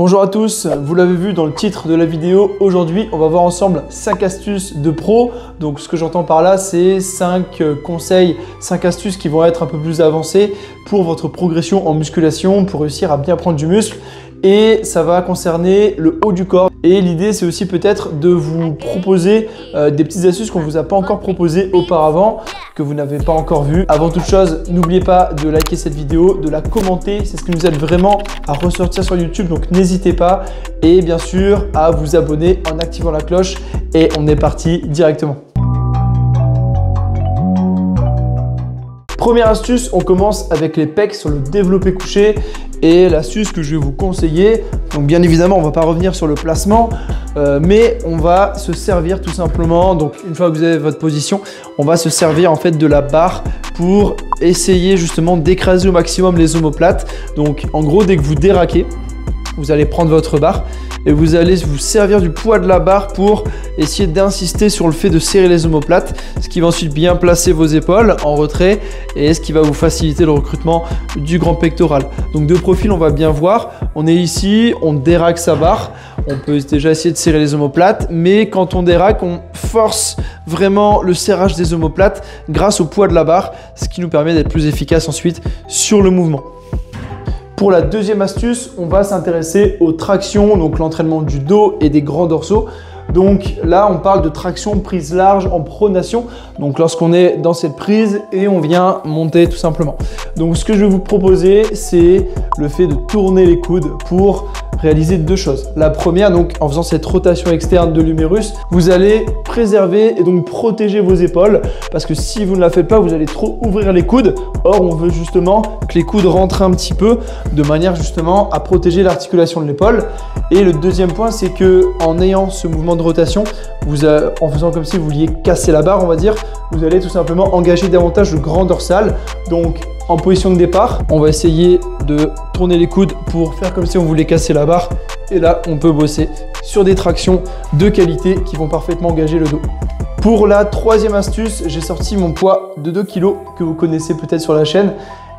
Bonjour à tous, vous l'avez vu dans le titre de la vidéo, aujourd'hui on va voir ensemble 5 astuces de pro. Donc ce que j'entends par là, c'est 5 conseils, 5 astuces qui vont être un peu plus avancées pour votre progression en musculation, pour réussir à bien prendre du muscle. Et ça va concerner le haut du corps. Et l'idée, c'est aussi peut-être de vous proposer des petites astuces qu'on ne vous a pas encore proposées auparavant, que vous n'avez pas encore vues. Avant toute chose, n'oubliez pas de liker cette vidéo, de la commenter. C'est ce qui nous aide vraiment à ressortir sur YouTube, donc n'hésitez pas. Et bien sûr, à vous abonner en activant la cloche. Et on est parti directement. Première astuce, on commence avec les pecs sur le développé couché. Et l'astuce que je vais vous conseiller, donc bien évidemment, on ne va pas revenir sur le placement, mais on va se servir tout simplement, donc une fois que vous avez votre position, on va se servir en fait de la barre pour essayer justement d'écraser au maximum les omoplates. Donc en gros, dès que vous déraquez, vous allez prendre votre barre et vous allez vous servir du poids de la barre pour essayer d'insister sur le fait de serrer les omoplates, ce qui va ensuite bien placer vos épaules en retrait et ce qui va vous faciliter le recrutement du grand pectoral. Donc de profil, on va bien voir, on est ici, on déraque sa barre, on peut déjà essayer de serrer les omoplates, mais quand on déraque, on force vraiment le serrage des omoplates grâce au poids de la barre, ce qui nous permet d'être plus efficace ensuite sur le mouvement. Pour la deuxième astuce, on va s'intéresser aux tractions, donc l'entraînement du dos et des grands dorsaux. Donc là, on parle de traction prise large en pronation. Donc lorsqu'on est dans cette prise et on vient monter tout simplement. Donc ce que je vais vous proposer, c'est le fait de tourner les coudes pour réaliser deux choses. La première, donc en faisant cette rotation externe de l'humérus, vous allez préserver et donc protéger vos épaules parce que si vous ne la faites pas, vous allez trop ouvrir les coudes. Or, on veut justement que les coudes rentrent un petit peu de manière justement à protéger l'articulation de l'épaule. Et le deuxième point, c'est que en ayant ce mouvement de rotation, en faisant comme si vous vouliez casser la barre, on va dire, vous allez tout simplement engager davantage le grand dorsal. Donc en position de départ, on va essayer de tourner les coudes pour faire comme si on voulait casser la barre. Et là, on peut bosser sur des tractions de qualité qui vont parfaitement engager le dos. Pour la troisième astuce, j'ai sorti mon poids de 2 kg que vous connaissez peut-être sur la chaîne.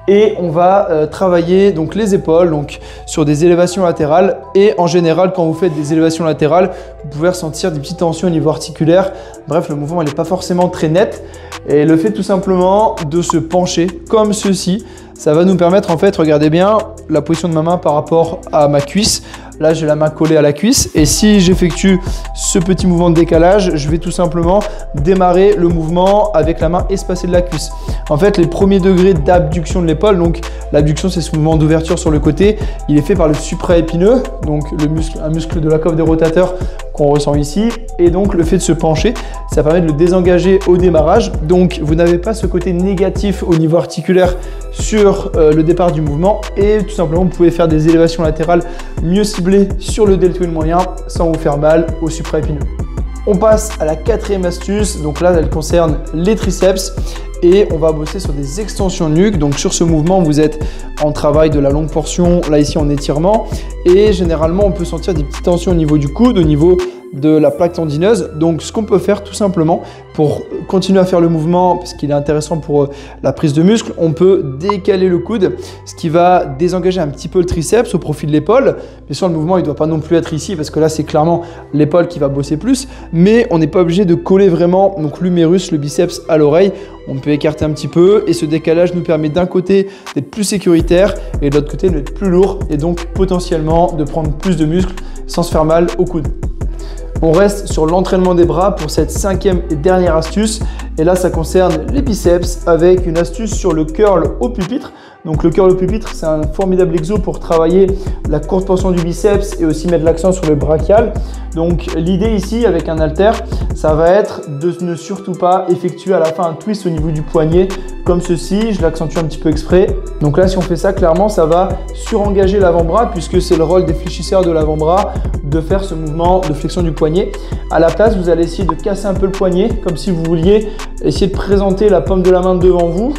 Et on va travailler donc les épaules donc sur des élévations latérales. Et en général, quand vous faites des élévations latérales, vous pouvez ressentir des petites tensions au niveau articulaire. Bref, le mouvement n'est pas forcément très net. Et le fait tout simplement de se pencher comme ceci, ça va nous permettre en fait, regardez bien la position de ma main par rapport à ma cuisse. Là, j'ai la main collée à la cuisse et si j'effectue ce petit mouvement de décalage, je vais tout simplement démarrer le mouvement avec la main espacée de la cuisse. En fait, les premiers degrés d'abduction de l'épaule, donc l'abduction, c'est ce mouvement d'ouverture sur le côté, il est fait par le supraépineux, donc un muscle de la coiffe des rotateurs qu'on ressent ici. Et donc, le fait de se pencher, ça permet de le désengager au démarrage. Donc, vous n'avez pas ce côté négatif au niveau articulaire sur le départ du mouvement et tout simplement, vous pouvez faire des élévations latérales mieux ciblées sur le deltoïde moyen sans vous faire mal au supraépineux. On passe à la quatrième astuce. Donc là, elle concerne les triceps et on va bosser sur des extensions nuque. Donc sur ce mouvement, vous êtes en travail de la longue portion, là ici en étirement et généralement, on peut sentir des petites tensions au niveau du coude, au niveau de la plaque tendineuse. Donc ce qu'on peut faire tout simplement pour continuer à faire le mouvement, parce qu'il est intéressant pour la prise de muscle, on peut décaler le coude, ce qui va désengager un petit peu le triceps au profit de l'épaule. Bien sûr, le mouvement il ne doit pas non plus être ici parce que là c'est clairement l'épaule qui va bosser plus, mais on n'est pas obligé de coller vraiment donc l'humérus, le biceps à l'oreille. On peut écarter un petit peu et ce décalage nous permet d'un côté d'être plus sécuritaire et de l'autre côté d'être plus lourd et donc potentiellement de prendre plus de muscles sans se faire mal au coude. On reste sur l'entraînement des bras pour cette cinquième et dernière astuce. Et là, ça concerne les biceps avec une astuce sur le curl au pupitre. Donc le curl au pupitre, c'est un formidable exo pour travailler la courte portion du biceps et aussi mettre l'accent sur le brachial. Donc l'idée ici avec un haltère, ça va être de ne surtout pas effectuer à la fin un twist au niveau du poignet comme ceci. Je l'accentue un petit peu exprès. Donc là, si on fait ça, clairement, ça va surengager l'avant-bras puisque c'est le rôle des fléchisseurs de l'avant-bras de faire ce mouvement de flexion du poignet. À la place, vous allez essayer de casser un peu le poignet comme si vous vouliez essayer de présenter la paume de la main devant vous.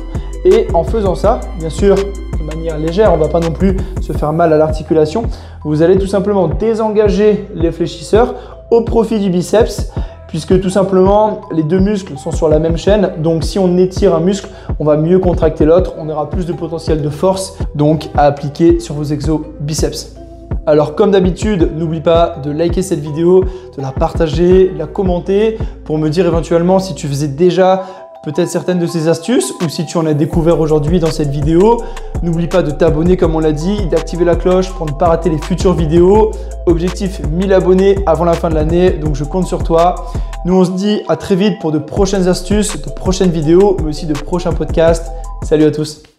Et en faisant ça, bien sûr, de manière légère, on ne va pas non plus se faire mal à l'articulation. Vous allez tout simplement désengager les fléchisseurs au profit du biceps puisque tout simplement, les deux muscles sont sur la même chaîne. Donc, si on étire un muscle, on va mieux contracter l'autre. On aura plus de potentiel de force donc à appliquer sur vos exos biceps. Alors comme d'habitude, n'oublie pas de liker cette vidéo, de la partager, de la commenter pour me dire éventuellement si tu faisais déjà peut-être certaines de ces astuces ou si tu en as découvert aujourd'hui dans cette vidéo. N'oublie pas de t'abonner comme on l'a dit, d'activer la cloche pour ne pas rater les futures vidéos. Objectif 1000 abonnés avant la fin de l'année, donc je compte sur toi. Nous on se dit à très vite pour de prochaines astuces, de prochaines vidéos, mais aussi de prochains podcasts. Salut à tous!